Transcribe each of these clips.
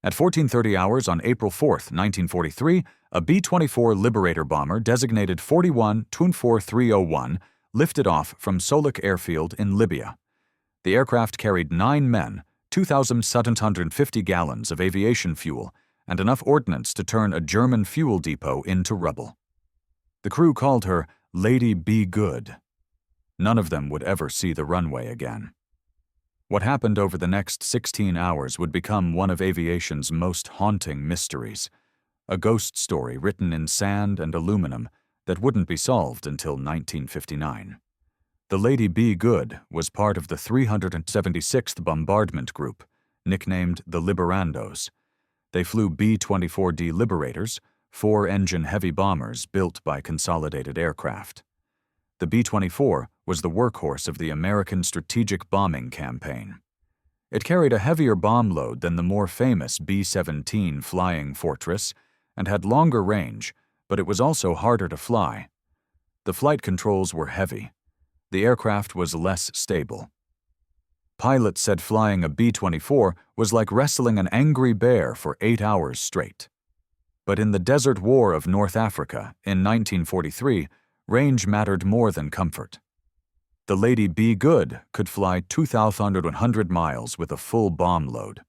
At 14:30 hours on April 4, 1943, a B-24 Liberator bomber designated 41-24301 lifted off from Solok airfield in Libya. The aircraft carried 9 men, 2,750 gallons of aviation fuel, and enough ordnance to turn a German fuel depot into rubble. The crew called her Lady Be Good. None of them would ever see the runway again. What happened over the next 16 hours would become one of aviation's most haunting mysteries, a ghost story written in sand and aluminum that wouldn't be solved until 1959. The Lady Be Good was part of the 376th Bombardment Group, nicknamed the Liberandos. They flew B-24D Liberators, 4-engine heavy bombers built by Consolidated Aircraft. The B-24 was the workhorse of the American strategic bombing campaign. It carried a heavier bomb load than the more famous B-17 Flying Fortress and had longer range, but it was also harder to fly. The flight controls were heavy. The aircraft was less stable. Pilots said flying a B-24 was like wrestling an angry bear for 8 hours straight. But in the Desert War of North Africa in 1943, range mattered more than comfort. The Lady Be Good could fly 2,100 miles with a full bomb load.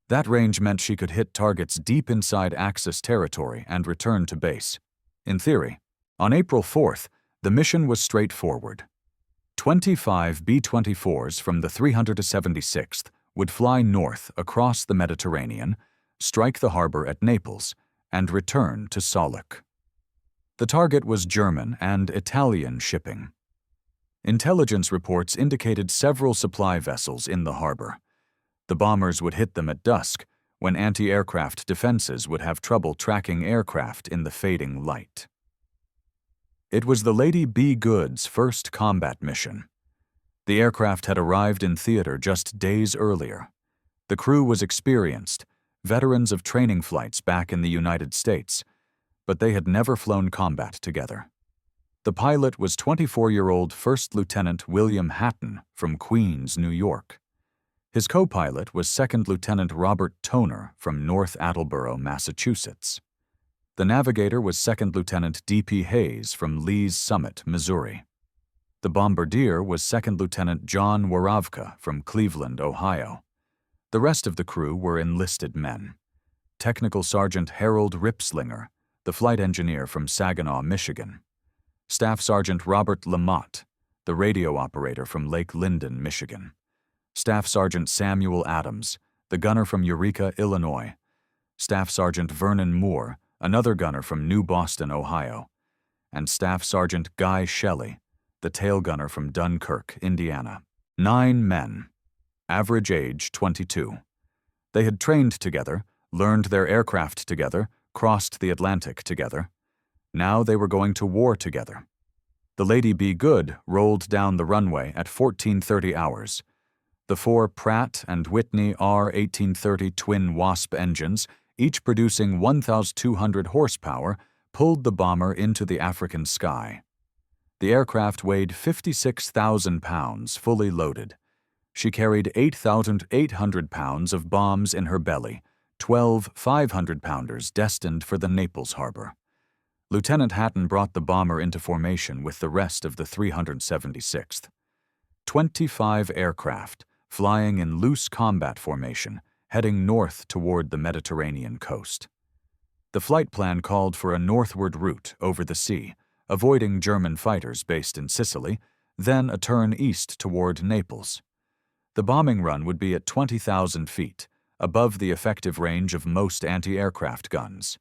That range meant she could hit targets deep inside Axis territory and return to base. In theory, on April 4th, the mission was straightforward. 25 B-24s from the 376th would fly north across the Mediterranean, strike the harbor at Naples, and return to Solok. The target was German and Italian shipping. Intelligence reports indicated several supply vessels in the harbor. The bombers would hit them at dusk, when anti-aircraft defenses would have trouble tracking aircraft in the fading light. It was the Lady Be Good's first combat mission. The aircraft had arrived in theater just days earlier. The crew was experienced, veterans of training flights back in the United States, but they had never flown combat together. The pilot was 24-year-old First Lieutenant William Hatton from Queens, New York. His co-pilot was Second Lieutenant Robert Toner from North Attleboro, Massachusetts. The navigator was Second Lieutenant D.P. Hayes from Lee's Summit, Missouri. The bombardier was Second Lieutenant John Waravka from Cleveland, Ohio. The rest of the crew were enlisted men. Technical Sergeant Harold Ripslinger, the flight engineer from Saginaw, Michigan. Staff Sergeant Robert Lamotte, the radio operator from Lake Linden, Michigan. Staff Sergeant Samuel Adams, the gunner from Eureka, Illinois. Staff Sergeant Vernon Moore, another gunner from New Boston, Ohio. And Staff Sergeant Guy Shelley, the tail gunner from Dunkirk, Indiana. 9 men. Average age 22. They had trained together, learned their aircraft together, crossed the Atlantic together. Now they were going to war together. The Lady Be Good rolled down the runway at 14:30 hours. The 4 Pratt & Whitney R-1830 twin Wasp engines, each producing 1,200 horsepower, pulled the bomber into the African sky. The aircraft weighed 56,000 pounds fully loaded. She carried 8,800 pounds of bombs in her belly, 12 500-pounders destined for the Naples harbor. Lieutenant Hatton brought the bomber into formation with the rest of the 376th. 25 aircraft, flying in loose combat formation, heading north toward the Mediterranean coast. The flight plan called for a northward route over the sea, avoiding German fighters based in Sicily, then a turn east toward Naples. The bombing run would be at 20,000 feet, above the effective range of most anti-aircraft guns.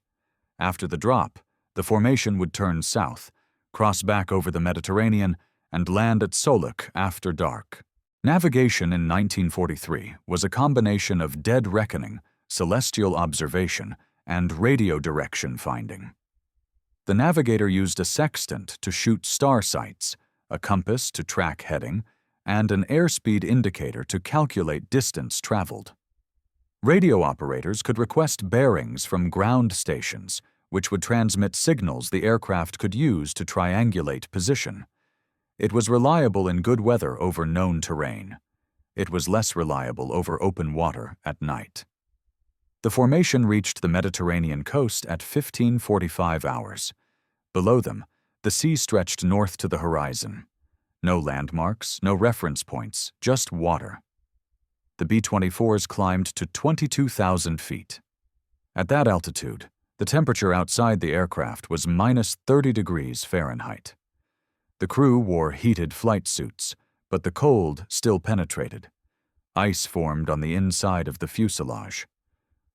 After the drop, the formation would turn south, cross back over the Mediterranean, and land at Solok after dark. Navigation in 1943 was a combination of dead reckoning, celestial observation, and radio direction finding. The navigator used a sextant to shoot star sights, a compass to track heading, and an airspeed indicator to calculate distance traveled. Radio operators could request bearings from ground stations, which would transmit signals the aircraft could use to triangulate position. It was reliable in good weather over known terrain. It was less reliable over open water at night. The formation reached the Mediterranean coast at 15:45 hours. Below them, the sea stretched north to the horizon. No landmarks, no reference points, just water. The B-24s climbed to 22,000 feet. At that altitude, the temperature outside the aircraft was minus 30 degrees Fahrenheit. The crew wore heated flight suits, but the cold still penetrated. Ice formed on the inside of the fuselage.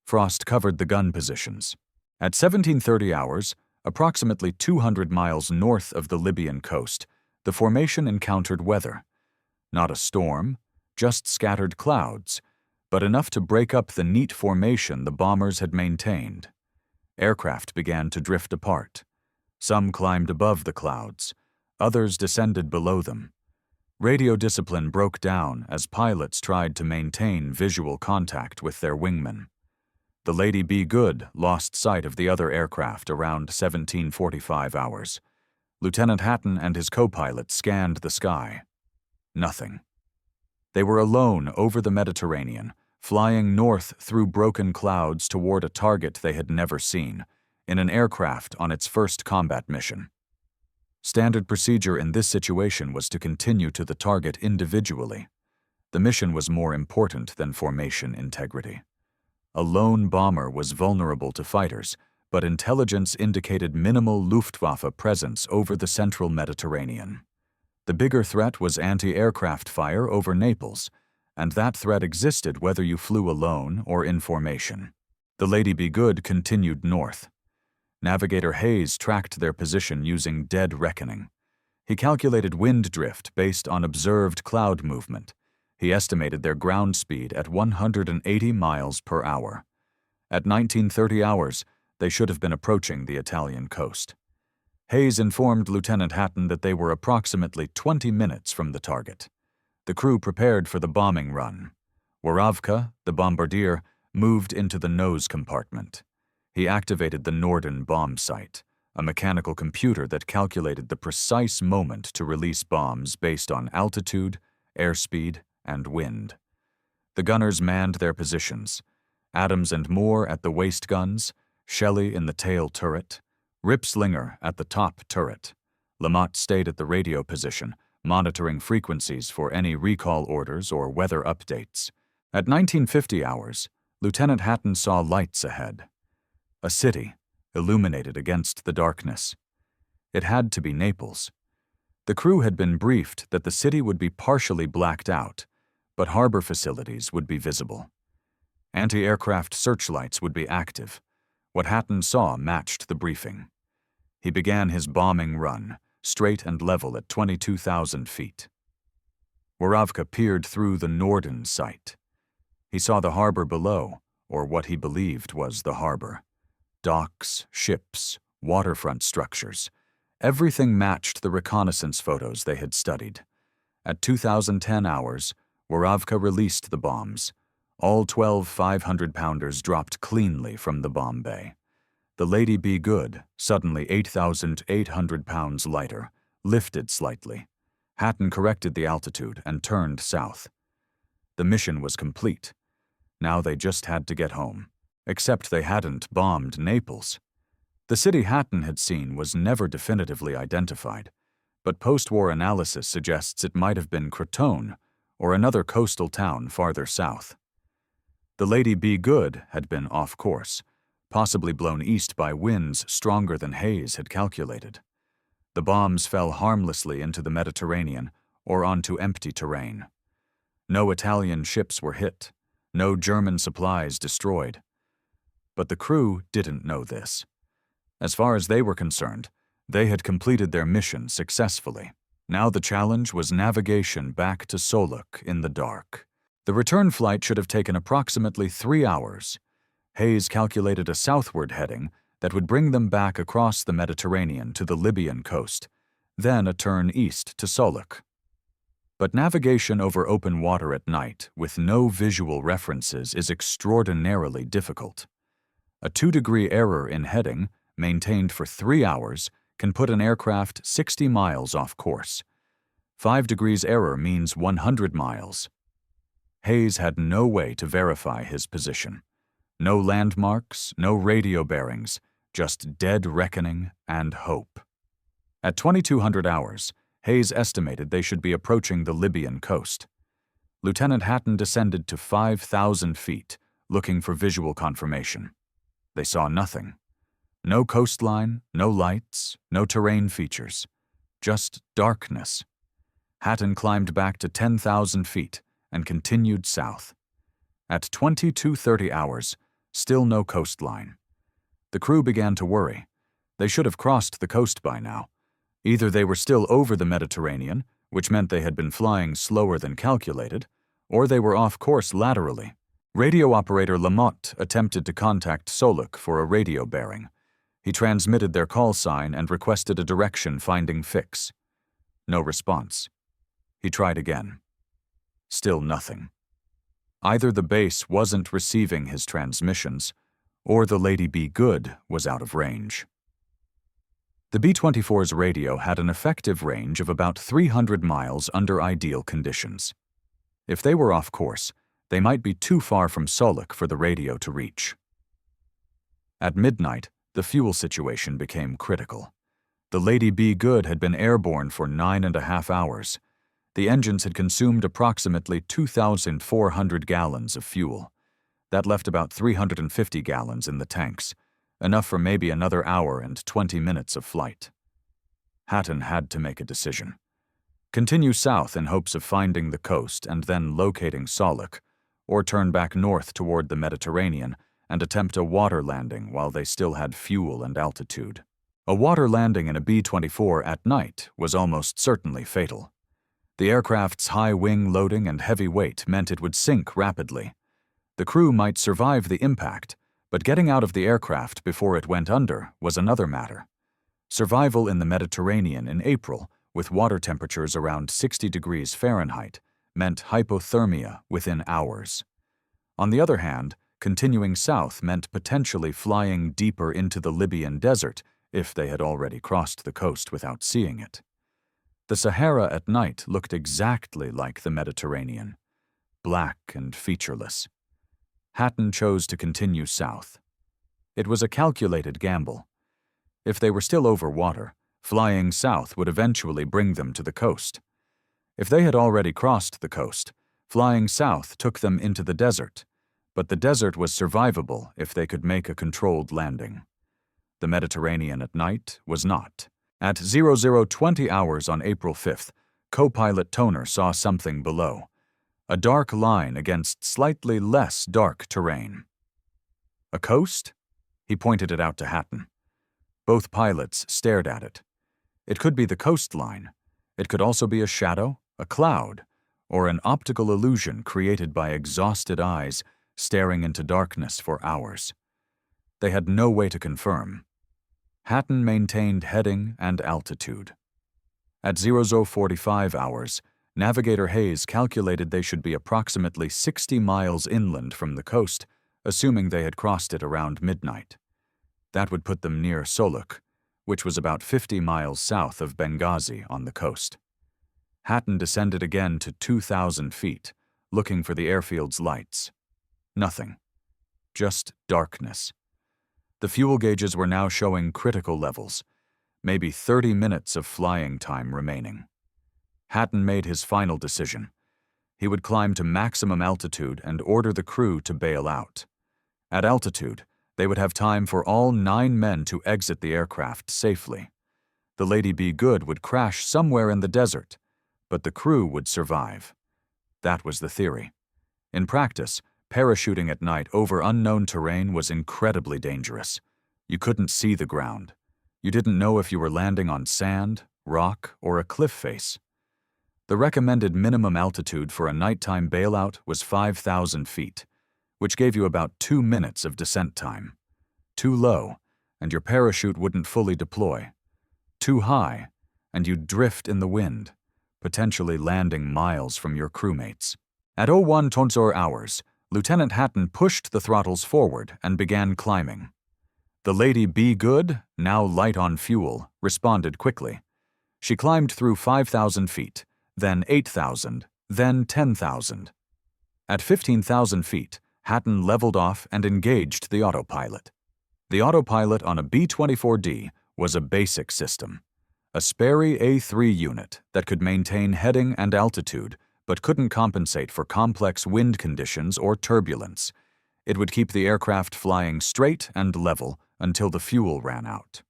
Frost covered the gun positions. At 17:30 hours, approximately 200 miles north of the Libyan coast, the formation encountered weather. Not a storm, just scattered clouds, but enough to break up the neat formation the bombers had maintained. Aircraft began to drift apart. Some climbed above the clouds, others descended below them. Radio discipline broke down as pilots tried to maintain visual contact with their wingmen. The Lady Be Good lost sight of the other aircraft around 17:45 hours. Lieutenant Hatton and his co-pilot scanned the sky. Nothing. They were alone over the Mediterranean, flying north through broken clouds toward a target they had never seen, in an aircraft on its first combat mission. Standard procedure in this situation was to continue to the target individually. The mission was more important than formation integrity. A lone bomber was vulnerable to fighters, but intelligence indicated minimal Luftwaffe presence over the central Mediterranean. The bigger threat was anti-aircraft fire over Naples, and that threat existed whether you flew alone or in formation. The Lady Be Good continued north. Navigator Hayes tracked their position using dead reckoning. He calculated wind drift based on observed cloud movement. He estimated their ground speed at 180 miles per hour. At 19:30 hours, they should have been approaching the Italian coast. Hayes informed Lieutenant Hatton that they were approximately 20 minutes from the target. The crew prepared for the bombing run. Woravka, the bombardier, moved into the nose compartment. He activated the Norden bomb sight, a mechanical computer that calculated the precise moment to release bombs based on altitude, airspeed, and wind. The gunners manned their positions. Adams and Moore at the waist guns, Shelley in the tail turret, Ripslinger at the top turret. Lamott stayed at the radio position, monitoring frequencies for any recall orders or weather updates. At 19:50 hours, Lieutenant Hatton saw lights ahead. A city, illuminated against the darkness. It had to be Naples. The crew had been briefed that the city would be partially blacked out, but harbor facilities would be visible. Anti-aircraft searchlights would be active. What Hatton saw matched the briefing. He began his bombing run, straight and level at 22,000 feet. Woravka peered through the Norden sight. He saw the harbor below, or what he believed was the harbor. Docks, ships, waterfront structures. Everything matched the reconnaissance photos they had studied. At 2010 hours, Woravka released the bombs. All 12 500-pounders dropped cleanly from the bomb bay. The Lady Be Good, suddenly 8,800 pounds lighter, lifted slightly. Hatton corrected the altitude and turned south. The mission was complete. Now they just had to get home. Except they hadn't bombed Naples. The city Hatton had seen was never definitively identified, but post-war analysis suggests it might have been Crotone or another coastal town farther south. The Lady Be Good had been off course, possibly blown east by winds stronger than Hayes had calculated. The bombs fell harmlessly into the Mediterranean or onto empty terrain. No Italian ships were hit, no German supplies destroyed. But the crew didn't know this. As far as they were concerned, they had completed their mission successfully. Now the challenge was navigation back to Solok in the dark. The return flight should have taken approximately 3 hours. Hayes calculated a southward heading that would bring them back across the Mediterranean to the Libyan coast, then a turn east to Solok. But navigation over open water at night with no visual references is extraordinarily difficult. A 2-degree error in heading, maintained for 3 hours, can put an aircraft 60 miles off course. 5 degrees error means 100 miles. Hayes had no way to verify his position. No landmarks, no radio bearings, just dead reckoning and hope. At 2200 hours, Hayes estimated they should be approaching the Libyan coast. Lieutenant Hatton descended to 5,000 feet, looking for visual confirmation. They saw nothing. No coastline, no lights, no terrain features. Just darkness. Hatton climbed back to 10,000 feet and continued south. At 2230 hours, still no coastline. The crew began to worry. They should have crossed the coast by now. Either they were still over the Mediterranean, which meant they had been flying slower than calculated, or they were off course laterally. Radio operator Lamotte attempted to contact Soluk for a radio bearing. He transmitted their call sign and requested a direction-finding fix. No response. He tried again. Still nothing. Either the base wasn't receiving his transmissions, or the Lady Be Good was out of range. The B-24's radio had an effective range of about 300 miles under ideal conditions. If they were off course, they might be too far from Soluk for the radio to reach. At midnight, the fuel situation became critical. The Lady Be Good had been airborne for 9.5 hours. The engines had consumed approximately 2,400 gallons of fuel. That left about 350 gallons in the tanks, enough for maybe another hour and 20 minutes of flight. Hatton had to make a decision. Continue south in hopes of finding the coast and then locating Soluk, or turn back north toward the Mediterranean and attempt a water landing while they still had fuel and altitude. A water landing in a B-24 at night was almost certainly fatal. The aircraft's high wing loading and heavy weight meant it would sink rapidly. The crew might survive the impact, but getting out of the aircraft before it went under was another matter. Survival in the Mediterranean in April, with water temperatures around 60 degrees Fahrenheit, meant hypothermia within hours. On the other hand, continuing south meant potentially flying deeper into the Libyan desert if they had already crossed the coast without seeing it. The Sahara at night looked exactly like the Mediterranean, black and featureless. Hatton chose to continue south. It was a calculated gamble. If they were still over water, flying south would eventually bring them to the coast. If they had already crossed the coast, flying south took them into the desert, but the desert was survivable if they could make a controlled landing. The Mediterranean at night was not. At 0020 hours on April 5th, co-pilot Toner saw something below. A dark line against slightly less dark terrain. A coast? He pointed it out to Hatton. Both pilots stared at it. It could be the coastline. It could also be a shadow, a cloud, or an optical illusion created by exhausted eyes staring into darkness for hours. They had no way to confirm. Hatton maintained heading and altitude. At 0045 hours, Navigator Hayes calculated they should be approximately 60 miles inland from the coast, assuming they had crossed it around midnight. That would put them near Soluk, which was about 50 miles south of Benghazi on the coast. Hatton descended again to 2,000 feet, looking for the airfield's lights. Nothing. Just darkness. The fuel gauges were now showing critical levels, maybe 30 minutes of flying time remaining. Hatton made his final decision. He would climb to maximum altitude and order the crew to bail out. At altitude, they would have time for all 9 men to exit the aircraft safely. The Lady Be Good would crash somewhere in the desert, but the crew would survive. That was the theory. In practice, parachuting at night over unknown terrain was incredibly dangerous. You couldn't see the ground. You didn't know if you were landing on sand, rock, or a cliff face. The recommended minimum altitude for a nighttime bailout was 5,000 feet, which gave you about 2 minutes of descent time. Too low, and your parachute wouldn't fully deploy. Too high, and you'd drift in the wind, potentially landing miles from your crewmates. At 01 Tonsor hours, Lieutenant Hatton pushed the throttles forward and began climbing. The Lady Be Good, now light on fuel, responded quickly. She climbed through 5,000 feet, then 8,000, then 10,000. At 15,000 feet, Hatton leveled off and engaged the autopilot. The autopilot on a B-24D was a basic system, a Sperry A3 unit that could maintain heading and altitude but couldn't compensate for complex wind conditions or turbulence. It would keep the aircraft flying straight and level until the fuel ran out.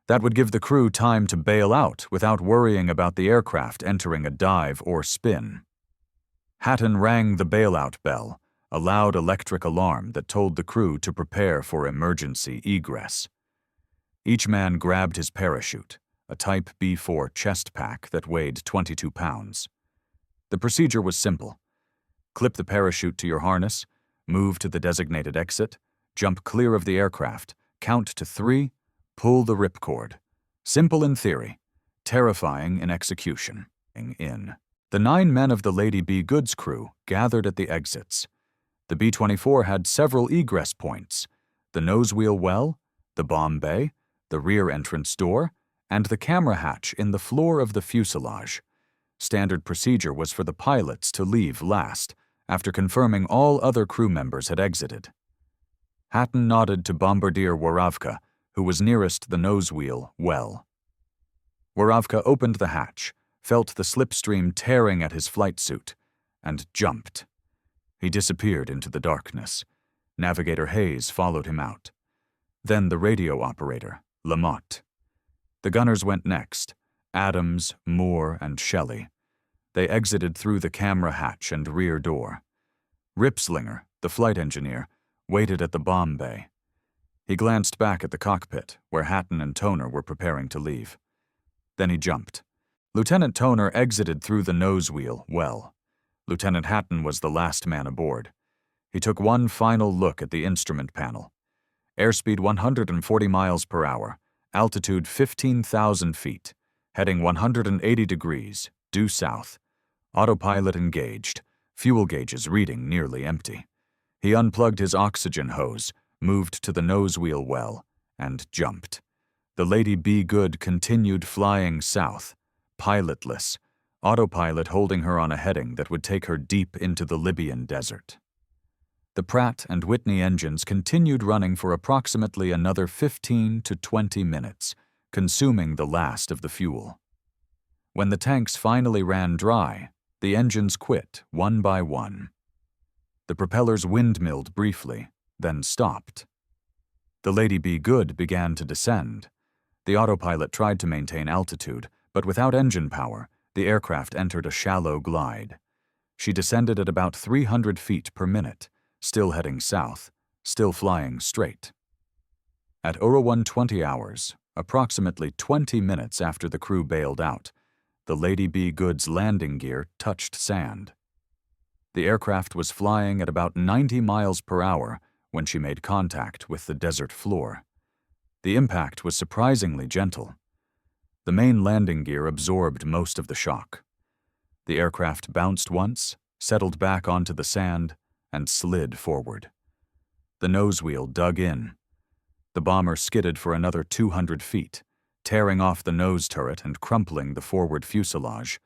That would give the crew time to bail out without worrying about the aircraft entering a dive or spin. Hatton rang the bailout bell, a loud electric alarm that told the crew to prepare for emergency egress. Each man grabbed his parachute, a Type B4 chest pack that weighed 22 pounds. The procedure was simple. Clip the parachute to your harness, move to the designated exit, jump clear of the aircraft, count to 3, pull the ripcord. Simple in theory, terrifying in execution. The 9 men of the Lady B. Good's crew gathered at the exits. The B-24 had several egress points: the nosewheel well, the bomb bay, the rear entrance door, and the camera hatch in the floor of the fuselage. Standard procedure was for the pilots to leave last, after confirming all other crew members had exited. Hatton nodded to Bombardier Waravka, who was nearest the nosewheel well. Waravka opened the hatch, felt the slipstream tearing at his flight suit, and jumped. He disappeared into the darkness. Navigator Hayes followed him out. Then the radio operator, Lamotte. The gunners went next: Adams, Moore, and Shelley. They exited through the camera hatch and rear door. Ripslinger, the flight engineer, waited at the bomb bay. He glanced back at the cockpit, where Hatton and Toner were preparing to leave. Then he jumped. Lieutenant Toner exited through the nosewheel well. Lieutenant Hatton was the last man aboard. He took one final look at the instrument panel. Airspeed 140 miles per hour, altitude 15,000 feet, heading 180 degrees, due south. Autopilot engaged, fuel gauges reading nearly empty. He unplugged his oxygen hose, moved to the nosewheel well, and jumped. The Lady B. Good continued flying south, pilotless, autopilot holding her on a heading that would take her deep into the Libyan desert. The Pratt and Whitney engines continued running for approximately another 15 to 20 minutes, consuming the last of the fuel. When the tanks finally ran dry, the engines quit one by one. The propellers windmilled briefly, then stopped. The Lady B. Good began to descend. The autopilot tried to maintain altitude, but without engine power, the aircraft entered a shallow glide. She descended at about 300 feet per minute, still heading south, still flying straight. At 01:20 hours, approximately 20 minutes after the crew bailed out, the Lady B. Good's landing gear touched sand. The aircraft was flying at about 90 miles per hour when she made contact with the desert floor. The impact was surprisingly gentle. The main landing gear absorbed most of the shock. The aircraft bounced once, settled back onto the sand, and slid forward. The nosewheel dug in. The bomber skidded for another 200 feet, tearing off the nose turret and crumpling the forward fuselage,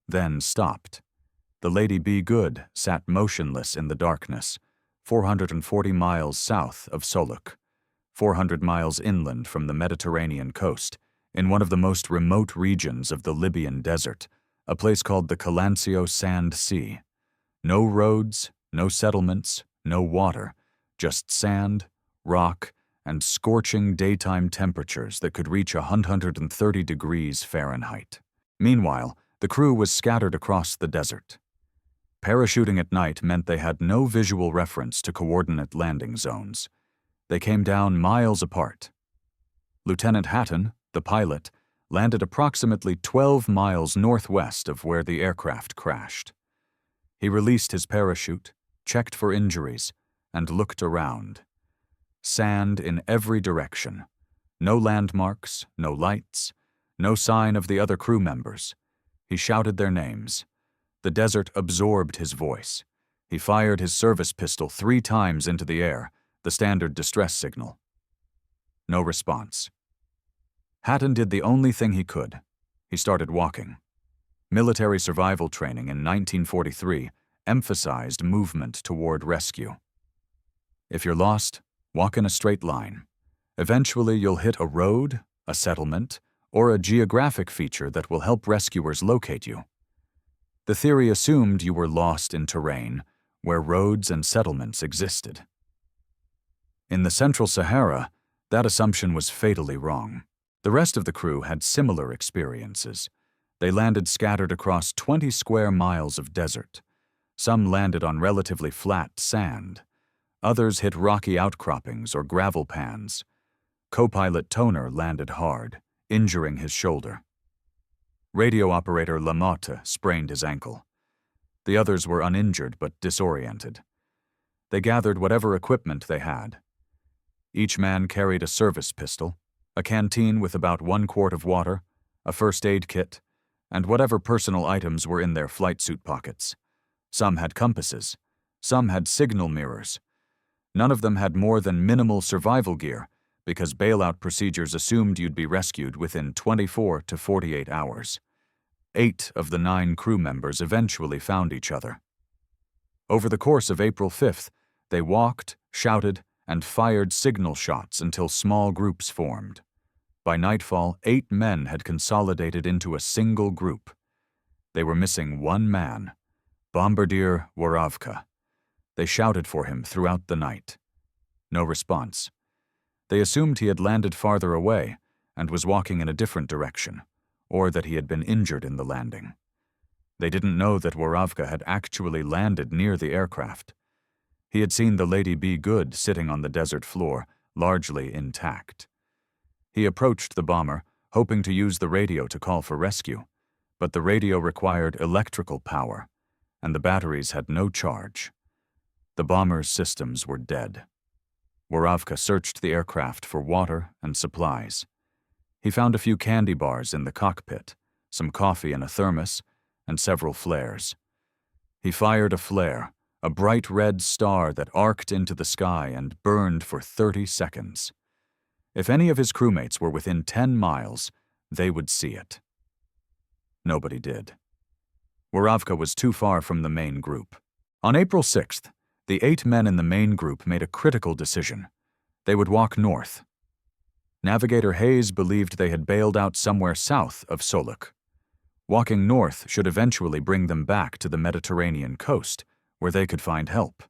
then stopped. The Lady B. Good sat motionless in the darkness, 440 miles south of Soluk, 400 miles inland from the Mediterranean coast, in one of the most remote regions of the Libyan desert, a place called the Calancio Sand Sea. No roads, no settlements, no water, just sand, rock, and scorching daytime temperatures that could reach 130 degrees Fahrenheit. Meanwhile, the crew was scattered across the desert. Parachuting at night meant they had no visual reference to coordinate landing zones. They came down miles apart. Lieutenant Hatton, the pilot, landed approximately 12 miles northwest of where the aircraft crashed. He released his parachute, checked for injuries, and looked around. Sand in every direction. No landmarks, no lights, no sign of the other crew members. He shouted their names. The desert absorbed his voice. He fired his service pistol 3 times into the air, the standard distress signal. No response. Hatton did the only thing he could. He started walking. Military survival training in 1943 emphasized movement toward rescue. If you're lost, walk in a straight line. Eventually, you'll hit a road, a settlement, or a geographic feature that will help rescuers locate you. The theory assumed you were lost in terrain where roads and settlements existed. In the central Sahara, that assumption was fatally wrong. The rest of the crew had similar experiences. They landed scattered across 20 square miles of desert. Some landed on relatively flat sand. Others hit rocky outcroppings or gravel pans. Co-pilot Toner landed hard, injuring his shoulder. Radio operator Lamotte sprained his ankle. The others were uninjured but disoriented. They gathered whatever equipment they had. Each man carried a service pistol, a canteen with about 1 quart of water, a first aid kit, and whatever personal items were in their flight suit pockets. Some had compasses. Some had signal mirrors. None of them had more than minimal survival gear because bailout procedures assumed you'd be rescued within 24 to 48 hours. 8 of the 9 crew members eventually found each other. Over the course of April 5th, they walked, shouted, and fired signal shots until small groups formed. By nightfall, 8 men had consolidated into a single group. They were missing 1 man, Bombardier Woravka. They shouted for him throughout the night. No response. They assumed he had landed farther away and was walking in a different direction, or that he had been injured in the landing. They didn't know that Woravka had actually landed near the aircraft. He had seen the Lady Be Good sitting on the desert floor, largely intact. He approached the bomber, hoping to use the radio to call for rescue, but the radio required electrical power, and the batteries had no charge. The bomber's systems were dead. Woravka searched the aircraft for water and supplies. He found a few candy bars in the cockpit, some coffee in a thermos, and several flares. He fired a flare, a bright red star that arced into the sky and burned for 30 seconds. If any of his crewmates were within 10 miles, they would see it. Nobody did. Woravka was too far from the main group. On April 6th, the 8 men in the main group made a critical decision. They would walk north. Navigator Hayes believed they had bailed out somewhere south of Solok. Walking north should eventually bring them back to the Mediterranean coast, where they could find help.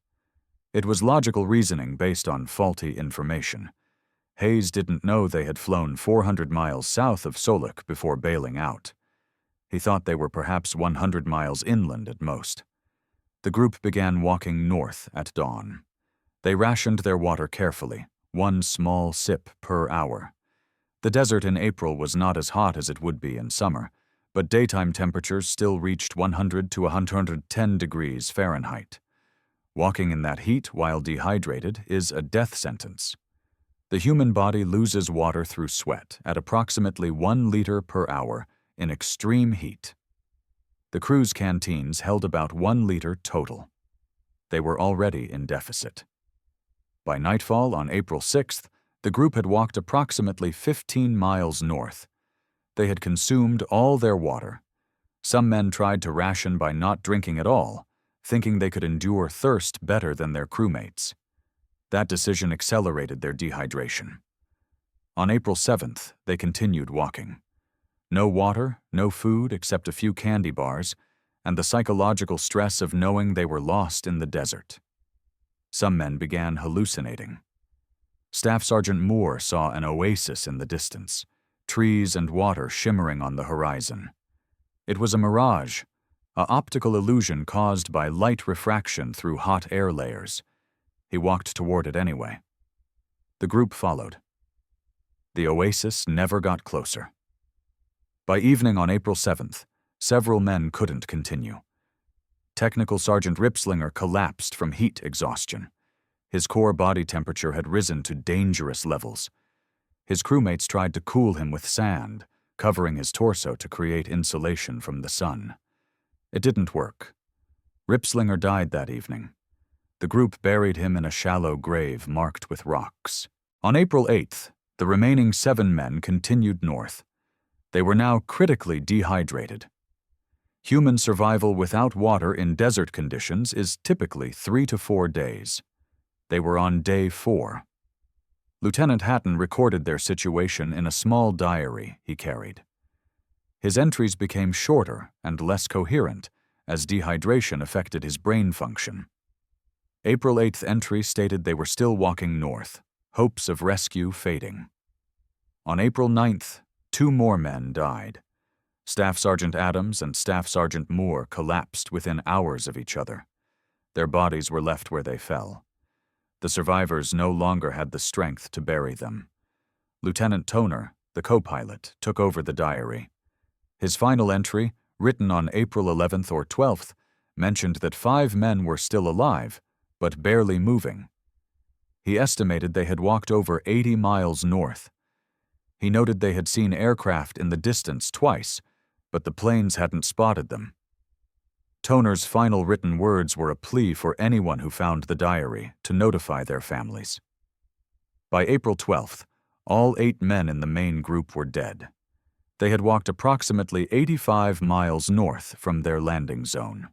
It was logical reasoning based on faulty information. Hayes didn't know they had flown 400 miles south of Solok before bailing out. He thought they were perhaps 100 miles inland at most. The group began walking north at dawn. They rationed their water carefully, 1 small sip per hour. The desert in April was not as hot as it would be in summer, but daytime temperatures still reached 100 to 110 degrees Fahrenheit. Walking in that heat while dehydrated is a death sentence. The human body loses water through sweat at approximately 1 liter per hour in extreme heat. The crew's canteens held about 1 liter total. They were already in deficit. By nightfall on April 6th, the group had walked approximately 15 miles north. They had consumed all their water. Some men tried to ration by not drinking at all, thinking they could endure thirst better than their crewmates. That decision accelerated their dehydration. On April 7th, they continued walking. No water, no food except a few candy bars, and the psychological stress of knowing they were lost in the desert. Some men began hallucinating. Staff Sergeant Moore saw an oasis in the distance, trees and water shimmering on the horizon. It was a mirage, an optical illusion caused by light refraction through hot air layers. He walked toward it anyway. The group followed. The oasis never got closer. By evening on April 7th, several men couldn't continue. Technical Sergeant Ripslinger collapsed from heat exhaustion. His core body temperature had risen to dangerous levels. His crewmates tried to cool him with sand, covering his torso to create insulation from the sun. It didn't work. Ripslinger died that evening. The group buried him in a shallow grave marked with rocks. On April 8th, the remaining 7 men continued north. They were now critically dehydrated. Human survival without water in desert conditions is typically 3 to 4 days. They were on day 4. Lieutenant Hatton recorded their situation in a small diary he carried. His entries became shorter and less coherent as dehydration affected his brain function. April 8th entry stated they were still walking north, hopes of rescue fading. On April 9th, 2 more men died. Staff Sergeant Adams and Staff Sergeant Moore collapsed within hours of each other. Their bodies were left where they fell. The survivors no longer had the strength to bury them. Lieutenant Toner, the co-pilot, took over the diary. His final entry, written on April 11th or 12th, mentioned that 5 men were still alive, but barely moving. He estimated they had walked over 80 miles north. He noted they had seen aircraft in the distance twice, but the planes hadn't spotted them. Toner's final written words were a plea for anyone who found the diary to notify their families. By April 12th, all 8 men in the main group were dead. They had walked approximately 85 miles north from their landing zone.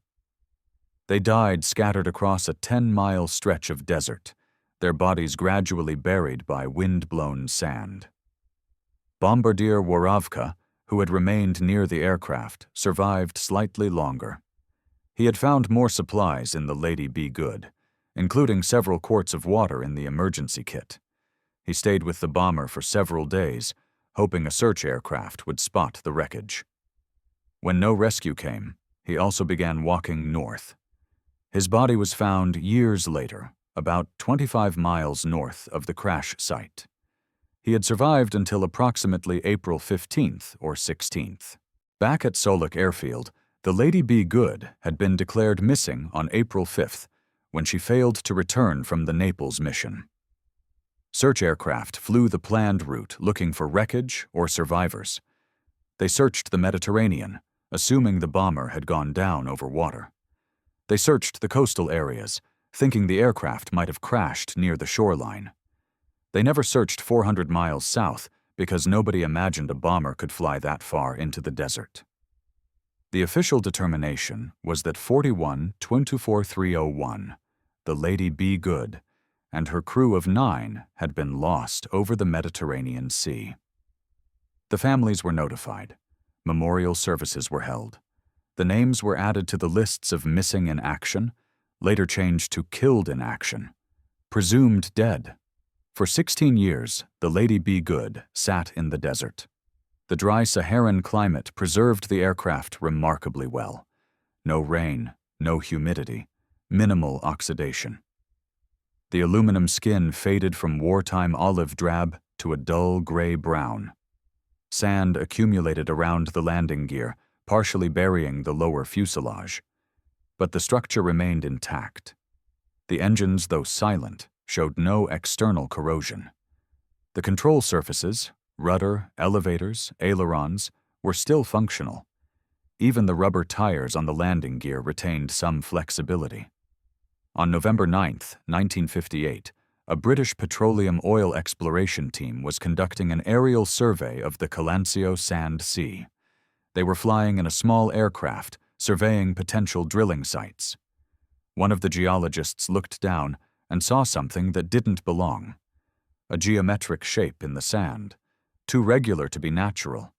They died scattered across a 10-mile stretch of desert, their bodies gradually buried by wind-blown sand. Bombardier Woravka, who had remained near the aircraft, survived slightly longer. He had found more supplies in the Lady Be Good, including several quarts of water in the emergency kit. He stayed with the bomber for several days, hoping a search aircraft would spot the wreckage. When no rescue came, he also began walking north. His body was found years later, about 25 miles north of the crash site. He had survived until approximately April 15th or 16th. Back at Solok Airfield, the Lady Be Good had been declared missing on April 5th when she failed to return from the Naples mission. Search aircraft flew the planned route looking for wreckage or survivors. They searched the Mediterranean, assuming the bomber had gone down over water. They searched the coastal areas, thinking the aircraft might have crashed near the shoreline. They never searched 400 miles south because nobody imagined a bomber could fly that far into the desert. The official determination was that 41-24301, the Lady Be Good, and her crew of 9 had been lost over the Mediterranean Sea. The families were notified. Memorial services were held. The names were added to the lists of missing in action, later changed to killed in action, presumed dead. For 16 years, the Lady Be Good sat in the desert. The dry Saharan climate preserved the aircraft remarkably well. No rain, no humidity, minimal oxidation. The aluminum skin faded from wartime olive drab to a dull gray-brown. Sand accumulated around the landing gear, partially burying the lower fuselage. But the structure remained intact. The engines, though silent, showed no external corrosion. The control surfaces, rudder, elevators, ailerons, were still functional. Even the rubber tires on the landing gear retained some flexibility. On November 9, 1958, a British petroleum oil exploration team was conducting an aerial survey of the Calancio Sand Sea. They were flying in a small aircraft, surveying potential drilling sites. One of the geologists looked down and saw something that didn't belong. A geometric shape in the sand, too regular to be natural.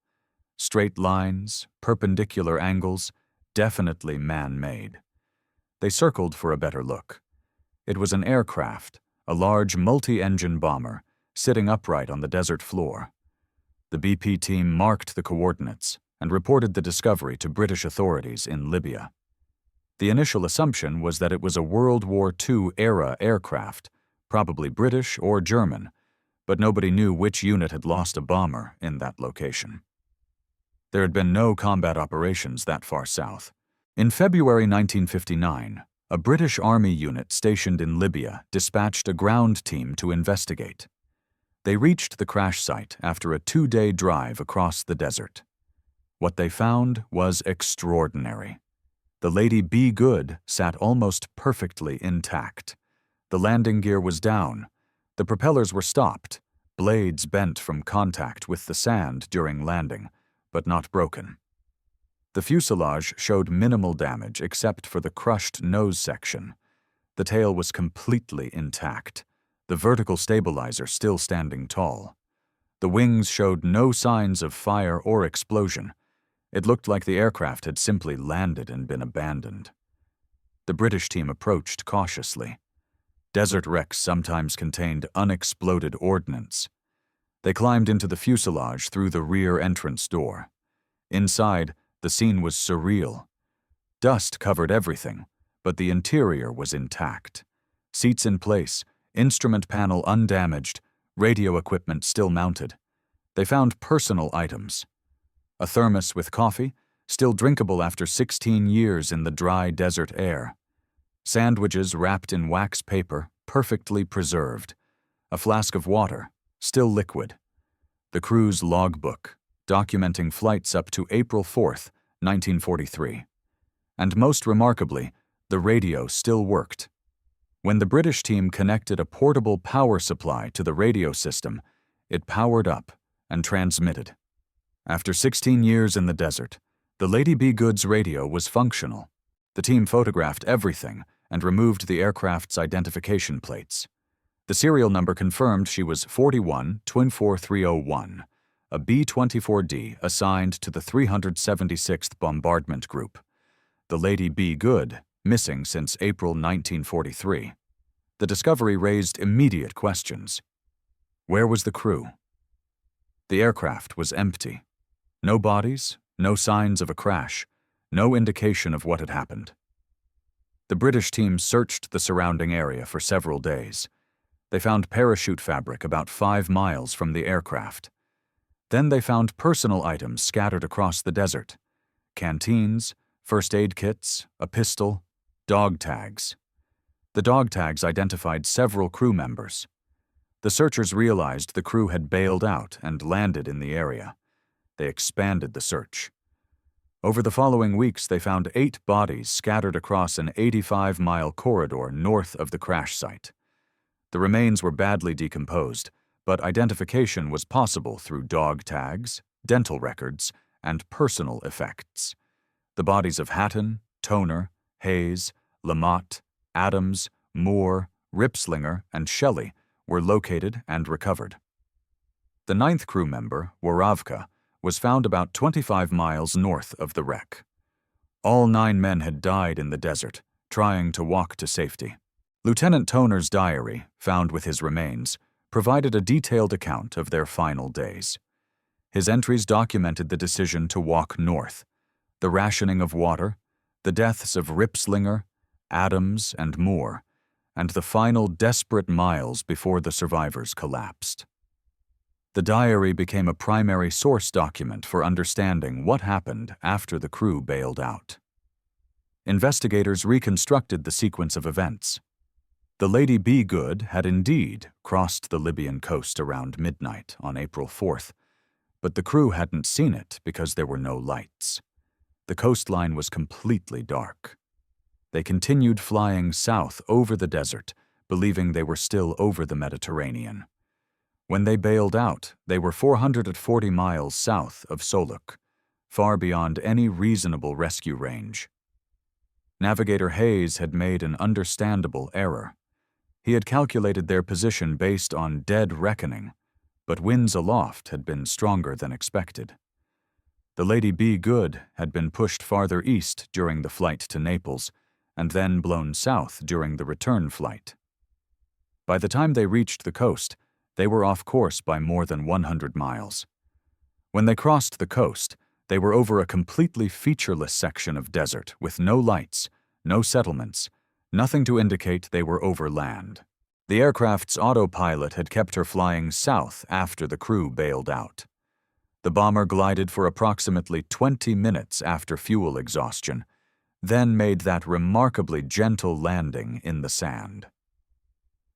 Straight lines, perpendicular angles, definitely man-made. They circled for a better look. It was an aircraft, a large multi-engine bomber, sitting upright on the desert floor. The BP team marked the coordinates and reported the discovery to British authorities in Libya. The initial assumption was that it was a World War II-era aircraft, probably British or German, but nobody knew which unit had lost a bomber in that location. There had been no combat operations that far south. In February 1959, a British Army unit stationed in Libya dispatched a ground team to investigate. They reached the crash site after a 2-day drive across the desert. What they found was extraordinary. The Lady Be Good sat almost perfectly intact. The landing gear was down. The propellers were stopped, blades bent from contact with the sand during landing, but not broken. The fuselage showed minimal damage except for the crushed nose section. The The tail was completely intact, the vertical stabilizer still standing tall. The wings showed no signs of fire or explosion. It looked like the aircraft had simply landed and been abandoned. The British team approached cautiously. Desert wrecks sometimes contained unexploded ordnance. They climbed into the fuselage through the rear entrance door. Inside, the scene was surreal. Dust covered everything, but the interior was intact. Seats in place, instrument panel undamaged, radio equipment still mounted. They found personal items. A thermos with coffee, still drinkable after 16 years in the dry desert air. Sandwiches wrapped in wax paper, perfectly preserved. A flask of water, still liquid. The crew's logbook, documenting flights up to April 4th, 1943. And most remarkably, the radio still worked. When the British team connected a portable power supply to the radio system, it powered up and transmitted. After 16 years in the desert, the Lady Be Good's radio was functional. The team photographed everything and removed the aircraft's identification plates. The serial number confirmed she was 41-24301, a B-24D assigned to the 376th Bombardment Group. The Lady Be Good, missing since April 1943. The discovery raised immediate questions. Where was the crew? The aircraft was empty. No bodies, no signs of a crash, no indication of what had happened. The British team searched the surrounding area for several days. They found parachute fabric about 5 miles from the aircraft. Then they found personal items scattered across the desert. Canteens, first aid kits, a pistol, dog tags. The dog tags identified several crew members. The searchers realized the crew had bailed out and landed in the area. They expanded the search. Over the following weeks, they found 8 bodies scattered across an 85-mile corridor north of the crash site. The remains were badly decomposed, but identification was possible through dog tags, dental records, and personal effects. The bodies of Hatton, Toner, Hayes, Lamotte, Adams, Moore, Ripslinger, and Shelley were located and recovered. The 9th crew member, Waravka, was found about 25 miles north of the wreck. All 9 men had died in the desert, trying to walk to safety. Lieutenant Toner's diary, found with his remains, provided a detailed account of their final days. His entries documented the decision to walk north, the rationing of water, the deaths of Ripslinger, Adams, and Moore, and the final desperate miles before the survivors collapsed. The diary became a primary source document for understanding what happened after the crew bailed out. Investigators reconstructed the sequence of events. The Lady Be Good had indeed crossed the Libyan coast around midnight on April 4th, but the crew hadn't seen it because there were no lights. The coastline was completely dark. They continued flying south over the desert, believing they were still over the Mediterranean. When they bailed out, they were 440 miles south of Soluk, far beyond any reasonable rescue range. Navigator Hayes had made an understandable error. He had calculated their position based on dead reckoning, but winds aloft had been stronger than expected. The Lady Be Good had been pushed farther east during the flight to Naples, and then blown south during the return flight. By the time they reached the coast, they were off course by more than 100 miles. When they crossed the coast, they were over a completely featureless section of desert with no lights, no settlements, nothing to indicate they were over land. The aircraft's autopilot had kept her flying south after the crew bailed out. The bomber glided for approximately 20 minutes after fuel exhaustion, then made that remarkably gentle landing in the sand.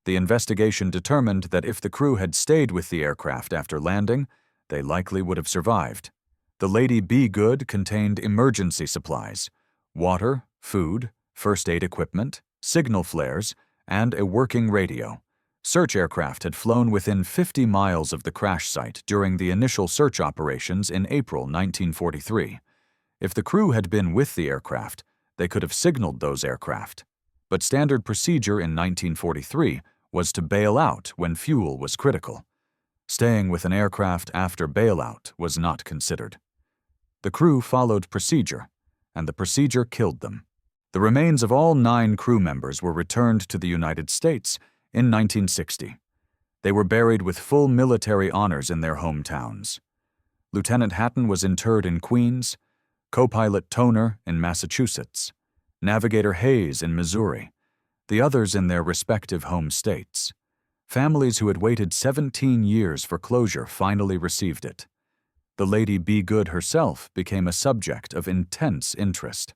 The investigation determined that if the crew had stayed with the aircraft after landing, they likely would have survived. The Lady Be Good contained emergency supplies, water, food, first aid equipment, signal flares, and a working radio. Search aircraft had flown within 50 miles of the crash site during the initial search operations in April 1943. If the crew had been with the aircraft, they could have signaled those aircraft. But standard procedure in 1943 was to bail out when fuel was critical. Staying with an aircraft after bailout was not considered. The crew followed procedure, and the procedure killed them. The remains of all 9 crew members were returned to the United States in 1960. They were buried with full military honors in their hometowns. Lieutenant Hatton was interred in Queens, co-pilot Toner in Massachusetts, Navigator Hayes in Missouri, the others in their respective home states. Families who had waited 17 years for closure finally received it. The Lady Be Good herself became a subject of intense interest.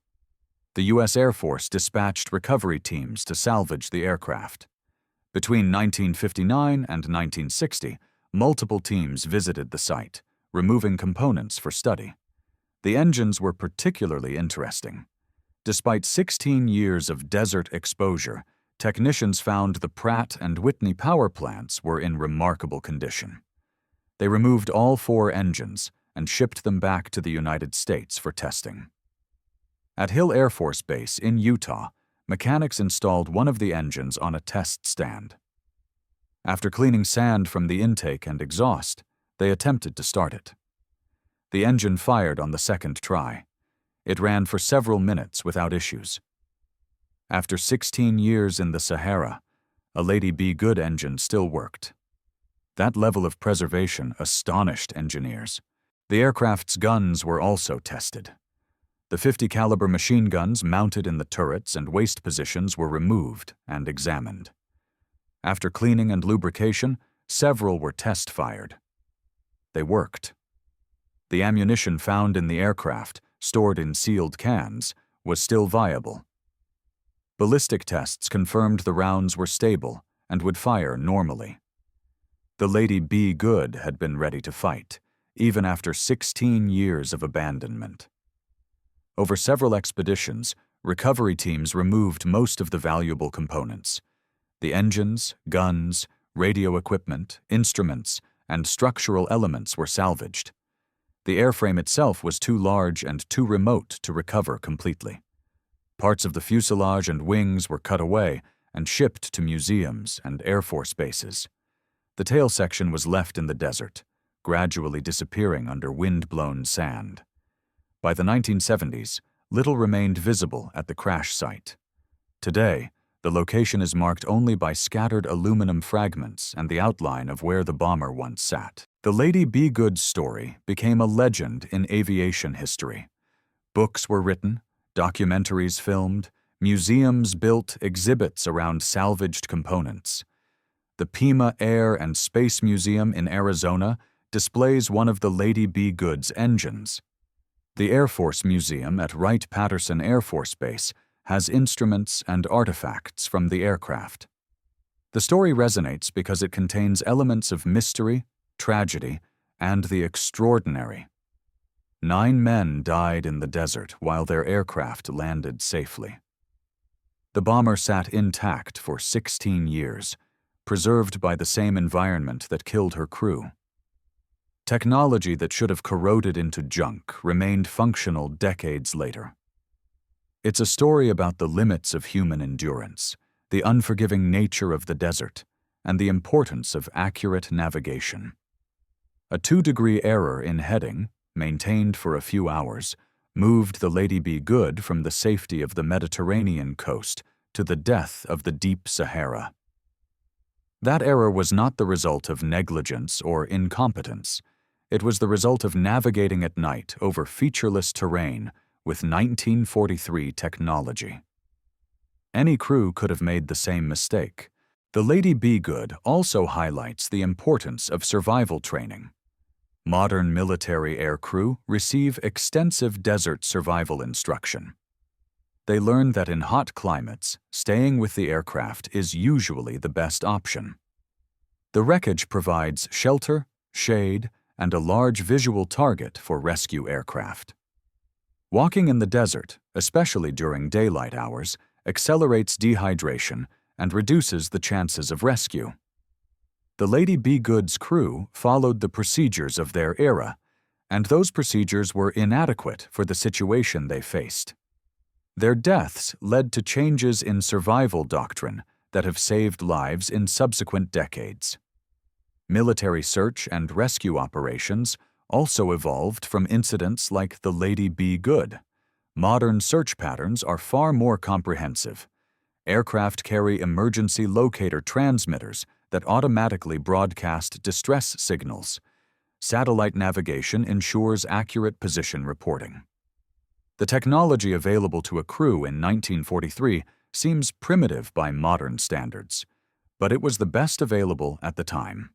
The U.S. Air Force dispatched recovery teams to salvage the aircraft. Between 1959 and 1960, multiple teams visited the site, removing components for study. The engines were particularly interesting. Despite 16 years of desert exposure, technicians found the Pratt and Whitney power plants were in remarkable condition. They removed all 4 engines and shipped them back to the United States for testing. At Hill Air Force Base in Utah, mechanics installed one of the engines on a test stand. After cleaning sand from the intake and exhaust, they attempted to start it. The engine fired on the second try. It ran for several minutes without issues. After 16 years in the Sahara, a Lady Be Good engine still worked. That level of preservation astonished engineers. The aircraft's guns were also tested. The .50 caliber machine guns mounted in the turrets and waist positions were removed and examined. After cleaning and lubrication, several were test-fired. They worked. The ammunition found in the aircraft, stored in sealed cans, was still viable. Ballistic tests confirmed the rounds were stable and would fire normally. The Lady Be Good had been ready to fight, even after 16 years of abandonment. Over several expeditions, recovery teams removed most of the valuable components. The engines, guns, radio equipment, instruments, and structural elements were salvaged. The airframe itself was too large and too remote to recover completely. Parts of the fuselage and wings were cut away and shipped to museums and Air Force bases. The tail section was left in the desert, gradually disappearing under wind-blown sand. By the 1970s, little remained visible at the crash site. Today, the location is marked only by scattered aluminum fragments and the outline of where the bomber once sat. The Lady Be Good's story became a legend in aviation history. Books were written, documentaries filmed, museums built exhibits around salvaged components. The Pima Air and Space Museum in Arizona displays one of the Lady Be Good's engines. The Air Force Museum at Wright-Patterson Air Force Base has instruments and artifacts from the aircraft. The story resonates because it contains elements of mystery, tragedy, and the extraordinary. 9 men died in the desert while their aircraft landed safely. The bomber sat intact for 16 years, preserved by the same environment that killed her crew. Technology that should have corroded into junk remained functional decades later. It's a story about the limits of human endurance, the unforgiving nature of the desert, and the importance of accurate navigation. A 2-degree error in heading, maintained for a few hours, moved the Lady Be Good from the safety of the Mediterranean coast to the death of the deep Sahara. That error was not the result of negligence or incompetence. It was the result of navigating at night over featureless terrain with 1943 technology. Any crew could have made the same mistake. The Lady Be Good also highlights the importance of survival training. Modern military aircrew receive extensive desert survival instruction. They learn that in hot climates, staying with the aircraft is usually the best option. The wreckage provides shelter, shade, and a large visual target for rescue aircraft. Walking in the desert, especially during daylight hours, accelerates dehydration and reduces the chances of rescue. The Lady Be Good's crew followed the procedures of their era, and those procedures were inadequate for the situation they faced. Their deaths led to changes in survival doctrine that have saved lives in subsequent decades. Military search and rescue operations also evolved from incidents like the Lady Be Good. Modern search patterns are far more comprehensive. Aircraft carry emergency locator transmitters that automatically broadcast distress signals. Satellite navigation ensures accurate position reporting. The technology available to a crew in 1943 seems primitive by modern standards, but it was the best available at the time.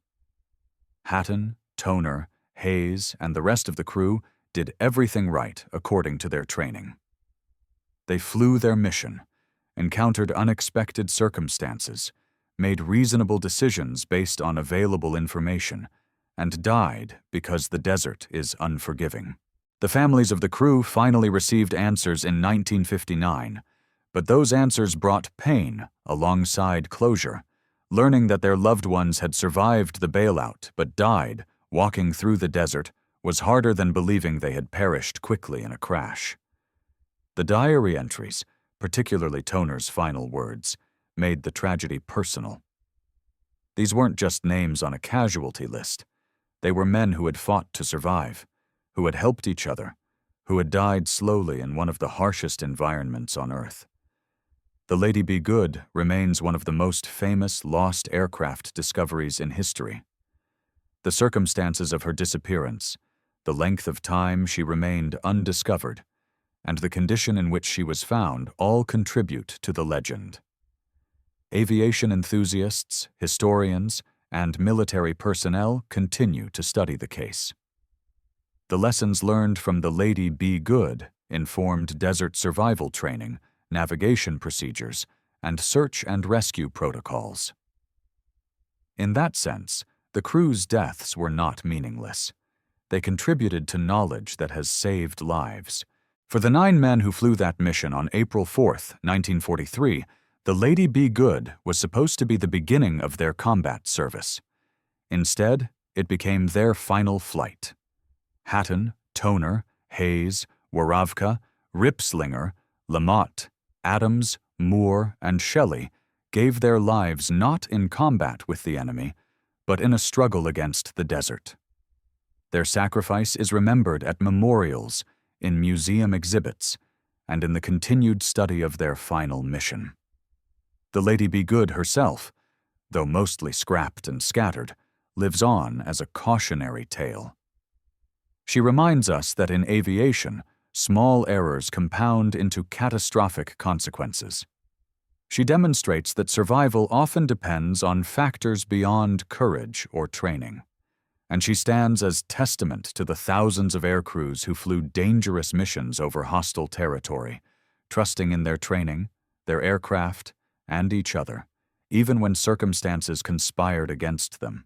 Hatton, Toner, Hayes, and the rest of the crew did everything right according to their training. They flew their mission, encountered unexpected circumstances, made reasonable decisions based on available information, and died because the desert is unforgiving. The families of the crew finally received answers in 1959, but those answers brought pain alongside closure. Learning that their loved ones had survived the bailout but died walking through the desert was harder than believing they had perished quickly in a crash. The diary entries, particularly Toner's final words, made the tragedy personal. These weren't just names on a casualty list. They were men who had fought to survive, who had helped each other, who had died slowly in one of the harshest environments on Earth. The Lady Be Good remains one of the most famous lost aircraft discoveries in history. The circumstances of her disappearance, the length of time she remained undiscovered, and the condition in which she was found all contribute to the legend. Aviation enthusiasts, historians, and military personnel continue to study the case. The lessons learned from the Lady Be Good informed desert survival training, navigation procedures, and search and rescue protocols. In that sense, the crew's deaths were not meaningless. They contributed to knowledge that has saved lives. For the 9 men who flew that mission on April 4, 1943, the Lady Be Good was supposed to be the beginning of their combat service. Instead, it became their final flight. Hatton, Toner, Hayes, Waravka, Ripslinger, Lamotte, Adams, Moore, and Shelley gave their lives not in combat with the enemy, but in a struggle against the desert. Their sacrifice is remembered at memorials, in museum exhibits, and in the continued study of their final mission. The Lady Be Good herself, though mostly scrapped and scattered, lives on as a cautionary tale. She reminds us that in aviation, small errors compound into catastrophic consequences. She demonstrates that survival often depends on factors beyond courage or training, and she stands as testament to the thousands of aircrews who flew dangerous missions over hostile territory, trusting in their training, their aircraft, and each other, even when circumstances conspired against them.